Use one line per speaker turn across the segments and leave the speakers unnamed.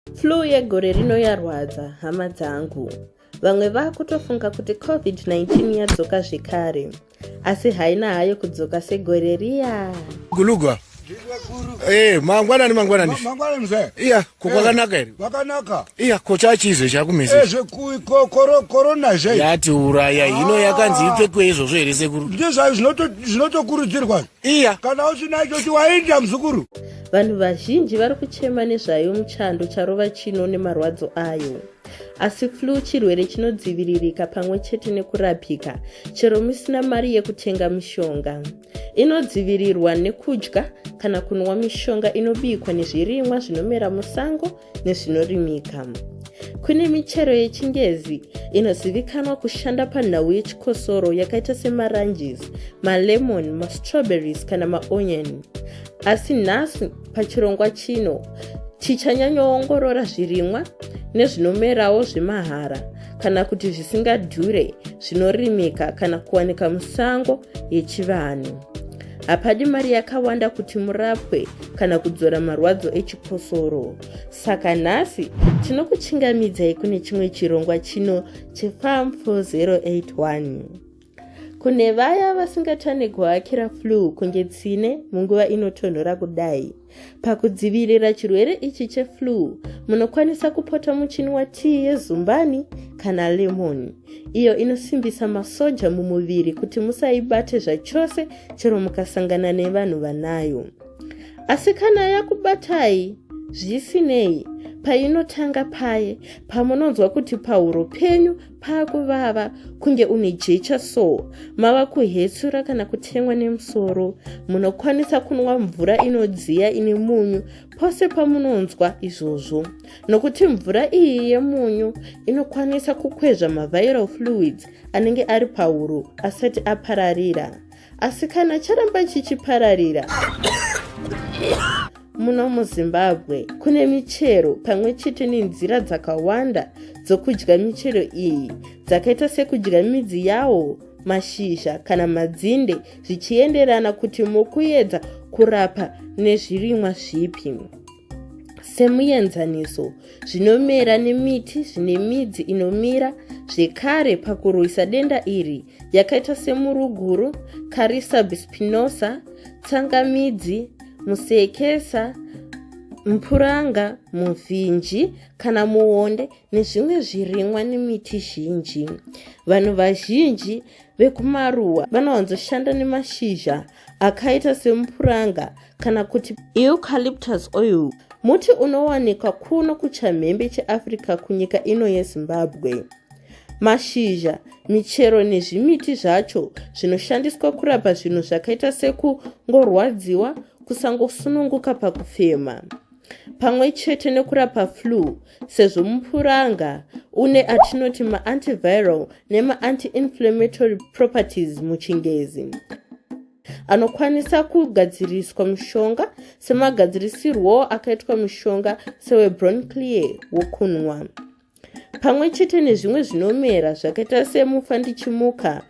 Flu yegore rino yarwadza, hama dzangu. Vamwe vakutofunga kuti COVID-19 yadzoka zvekare, asi haina hayo kudzoka segore riya.
Gulugwa. Mangwanani.
Mangwanani mzee.
Iya, kwakanaka ere?
Kwakanaka.
Iya, kocha chizo chakumese.
Corona je.
Yati uraya ino yakanzi ipfekwe izvozvo here sekuru.
Ndizvo zvinotokurudzirwa.
Iya.
Kana usinacho chiwainda mzukuru.
Vanhu vazhinji vari kuchema nezvayo muchando charova chino nemarwadzo ayo. Asi flu chirwere chinodziviririka pamwe chete nekurapika, chero musina mari yekutenga mishonga. Inodzivirirwa nekudya kana kunwa mishonga inobikwa nezvirimwa zvinomera musango nezvinorimika. Kune michero yechingezi inozivikanwa kushanda panhau yechikosoro yakaita semaranjis, malemon, mastrawberries kana maonion. Asi nhasi pachirongwa chino tichanyanyoongorora zvirimwa nezvinomerawo zvemahara kana kuti zvisingadhure zvinorimika kana kuwanika musango yechivanhu. Hapadi mari yakawanda kuti murapwe kana kudzora marwadzo echikosoro. Saka nhasi tinokuchingamidzai kune chimwe chirongwa chino cheFarm 4081. Kune vaya vasingatane kuhakira flu kunge tsine munguva inotonhora kudai. Pakudzivirira chirwere ichi cheflu, munokwanisa kupota muchinwa tii yezumbani kana lemon. Iyo inosimbisa masoja mumuviri kuti musaibate zvachose chero mukasangana nevanhu vanayo. Asi kana yakubatai, zvisinei, painotanga paye, pamunonzwa kuti pahuro penyu pakuvava kunge une jecha mava kuhetsura kana kutemwa nemusoro, munokwanisa kunwa mvura inodziya ine munyu pose pamunonzwa izvozvo. Nokuti mvura iyi yemunyu inokwanisa kukwezva maviral fluids anenge ari pahuro asati apararira. Asi kana charamba chichipararira, muno muZimbabwe kune michero pamwe chete nenzira dzakawanda dzokudya michero iyi, dzakaita sekudya midzi yawo, mashizha kana madzinde, zvichienderana kuti mukuedza kurapa nezvirimwa zvipi. Semuenzaniso, zvinomera nemiti zvine midzi inomira zvekare pakurwisa denda iri yakaita semuruguru, Carica bispinosa, tsangamidzi, musekesa, mpuranga, muvhinji kana muonde nezvimwe zvirimwa nemiti zhinji. Vanhu vazhinji vekumaruwa vanowanzoshanda nemashizha akaita semupuranga kana kuti eucalyptus oil, muti unowanikwa kuno kuchamhembe cheAfrica kunyika ino yeZimbabwe. Mashizha, michero nezvimiti zvacho zvinoshandiswa kurapa zvinhu zvakaita sekungorwadziwa, kusangosununguka pakufema. Pamwe chete nekurapa flu, sezvo mupuranga une atinoti ma-antiviral nema-anti-inflammatory properties muchingezi. Anokwanisa kugadziriswa mushonga semagadzirisirwo akaitwa mushonga sewebronclear wokunwa. Pamwe chete nezvimwe zvinomera zvakaita semufandichimuka,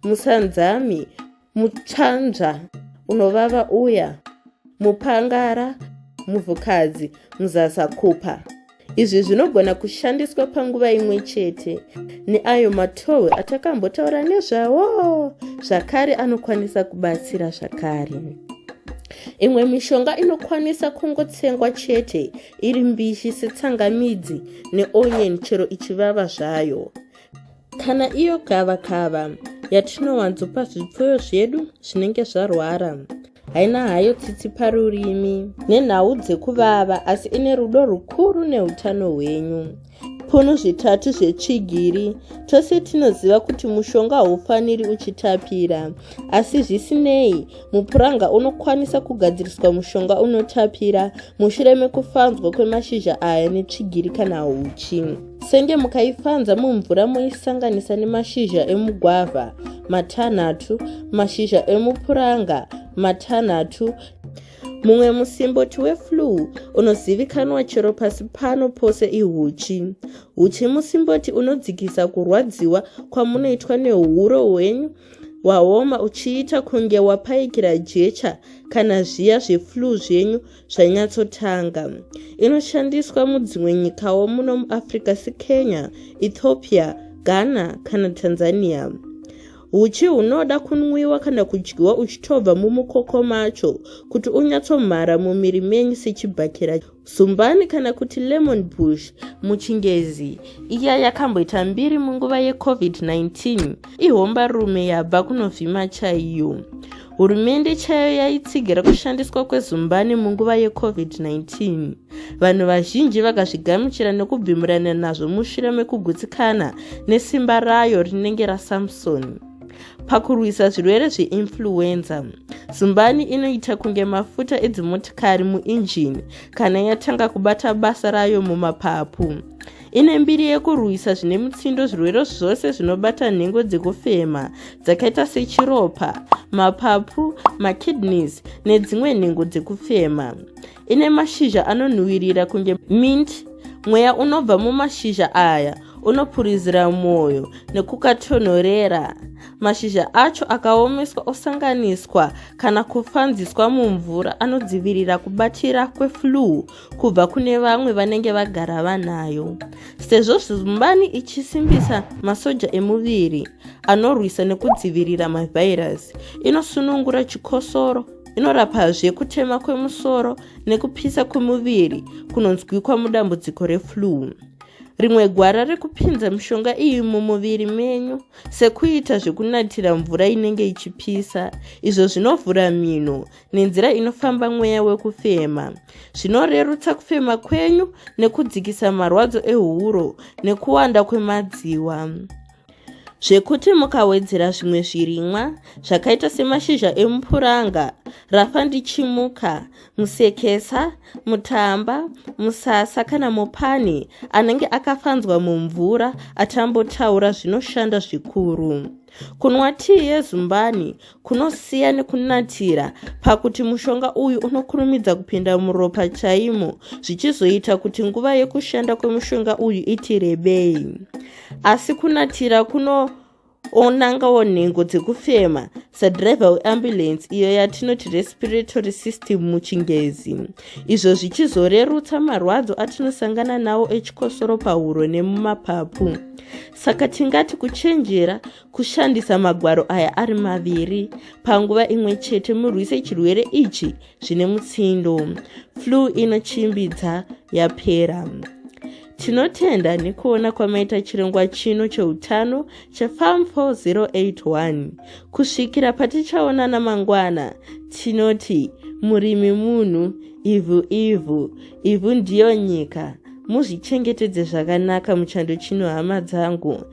musanzami, mutsvanzva unovava uya, mupangara, muvhukadzi, muzasakupa. Izvi zvinogona kushandiswa panguva imwe chete neayo matowe atakambotaura nezvawo. Zvakare anokwanisa kubatsira zvakare. Imwe mishonga inokwanisa kungotsengwa chete iri mbishi setsangamidzi neonion chero ichivava zvayo. Kana iyo gavakava yatinowanzopa zvipfuyo zvedu zvinenge zvarwara, haina hayo tsitsi parurimi nenhau dzekuvava, asi ine rudo rukuru neutano hwenyu. Punu 3 zvetsvigiri, tose tinoziva kuti mushonga haufaniri uchitapira, asi zvisinei, mupuranga unokwanisa kugadziriswa mushonga unotapira mushure mekufanzwa kwemashizha aya netsvigiri kana uchi. Senge mukaifanza mumvura muisanganisa nemashizha emugwavha 3, mashizha emupuranga 3. Mumwe musimboti weflu unozivikanwa chero pasi pano pose ihuchi. Huchi musimboti unodzikisa kurwadziwa kwamunoitwa nehuro hwenyu waoma uchiita kunge wapaikira jecha kana zviya zveflu zvenyu zvanyatsotanga. Inoshandiswa mudzimwe nyikawo muno muAfrica seKenya, Ethiopia, Ghana kana Tanzania. Uchi hunoda kunwiwa kana kudyiwa uchitobva mumukoko macho kuti unyatsomhara mumiri menyu sechibhakera. Zumbani kana kuti lemon bush muchingezi iya yakamboita mbiri munguva yeCovid-19 ihombarume yabva kunovhima chaiyo. Hurumende chayo yaitsigira kushandiswa kwezumbani munguva yeCovid-19. Vanhu vazhinji vakazvigamuchira nekubvimurana nazvo mushure mekugutsikana nesimba rayo rinenge raSamson. Pakurwisa zvirwere zveinfluenza, zumbani inoita kunge mafuta edzimotikari muinjini kana yatanga kubata basa rayo mumapapu. Ine mbiri yekurwisa zvine mutsindo zvirwere zvose zvinobata nhengo dzekufema dzakaita sechiropa, mapapu, makidneys nedzimwe nhengo dzekufema. Ine mashizha anonhuwirira kunge mint. Mweya unobva mumashizha aya unopurizira mwoyo nekukatonhorera. Mashizha acho akaomeswa osanganiswa kana kufanziswa mumvura anodzivirira kubatira kweflu kubva kune vamwe vanenge vagara vanayo. Sezvo zumbani ichisimbisa masoja emuviri anorwisa nekudzivirira mavhairasi, inosunungura chikosoro, inorapazve kutema kwemusoro nekupisa kwemuviri kunonzwikwa mudambudziko reflu. Rimwe gwara rekupinza mishonga iyi mumuviri menyu sekuita zvekunatira mvura inenge ichipisa, izvo zvinovhura mino nenzira inofamba mweya wekufema. Zvinorerutsa kufema kwenyu nekudzikisa marwadzo ehuro nekuwanda kwemadziwa. Zvekuti mukawedzera zvimwe zvirimwa zvakaita semashizha emupuranga, rafandichimuka, musekesa, mutamba, musasa kana mupani anenge akafanzwa mumvura atambotaura zvinoshanda zvikuru. Kunwa tii yezumbani kunosiya nekunatira pakuti mushonga uyu unokurumidza kupinda muropa chaimo, zvichizoita kuti nguva yekushanda kwemushonga uyu iti rebei. Asi kunatira kunoonangawo nhengo dzekufema sadriver weambulance, iyo yatinoti respiratory system muchingezi, izvo zvichizorerutsa marwadzo atinosangana nawo echikosoro pahuro nemumapapu. Saka tingati kuchenjera kushandisa magwaro aya ari maviri panguva imwe chete murwise chirwere ichi zvine mutsindo. Flu inochimbidza yapera. Tinotenda nekuona kwamaita chirongwa chino cheutano cheFarm 4081. Kusvikira patichaonana mangwana, tinoti murimi munhu, ivhu ndiyo nyika. Muzvichengetedze zvakanaka muchando chino, hama dzangu.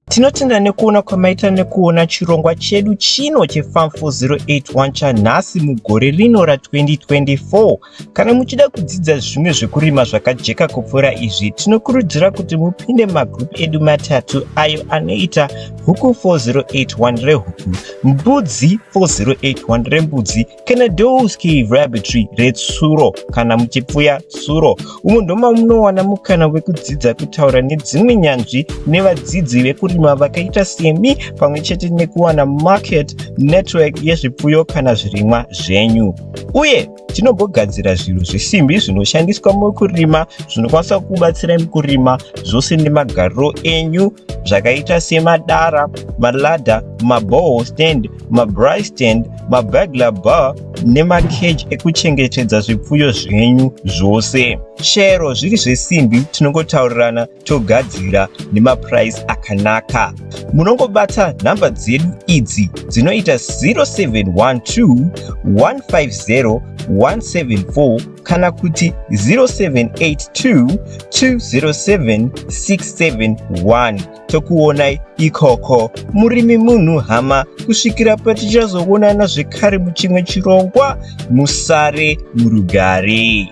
Tinotenda nekuona kwamaita nekuona chirongwa chedu chino cheFarm 4081 chanhasi mugore rino ra2024. Kana muchida kudzidza zvimwe zvekurima zvakajeka kupfuura izvi, tinokurudzira kuti mupinde magroup edu matatu ayo anoita huku 4081 rehuku, mbudzi 4081 rembudzi kana Doe's Cave Rabbitry retsuro kana muchipfuya tsuro. Umu ndoma munowana mukana wekudzidza kutaura nedzimwe nyanzvi nevadzidzi vekurima vakaita semi, pamwe chete nekuwana market network yezvipfuyo kana zvirimwa zvenyu. Uye tinombogadzira zvinhu zvesimbi zvinoshandiswa mukurima zvinokwanisa kubatsira mukurima zvose nemagariro enyu, zvakaita semadara, maladha, maboho stand, mabry stand, mabagler bar nemakeji ekuchengetedza zvipfuyo zvenyu zvose. Chero zviri zvesimbi tinongotaurirana togadzira nemaprice akanaka. Munongobata nhamba dzedu idzi dzinoita 0712 150 174 kana kuti 0782 207 671. Tokuonai ikoko murimi munhu, hama, kusvikira patichazoonana zvekare muchimwe chirongwa. Musare murugare.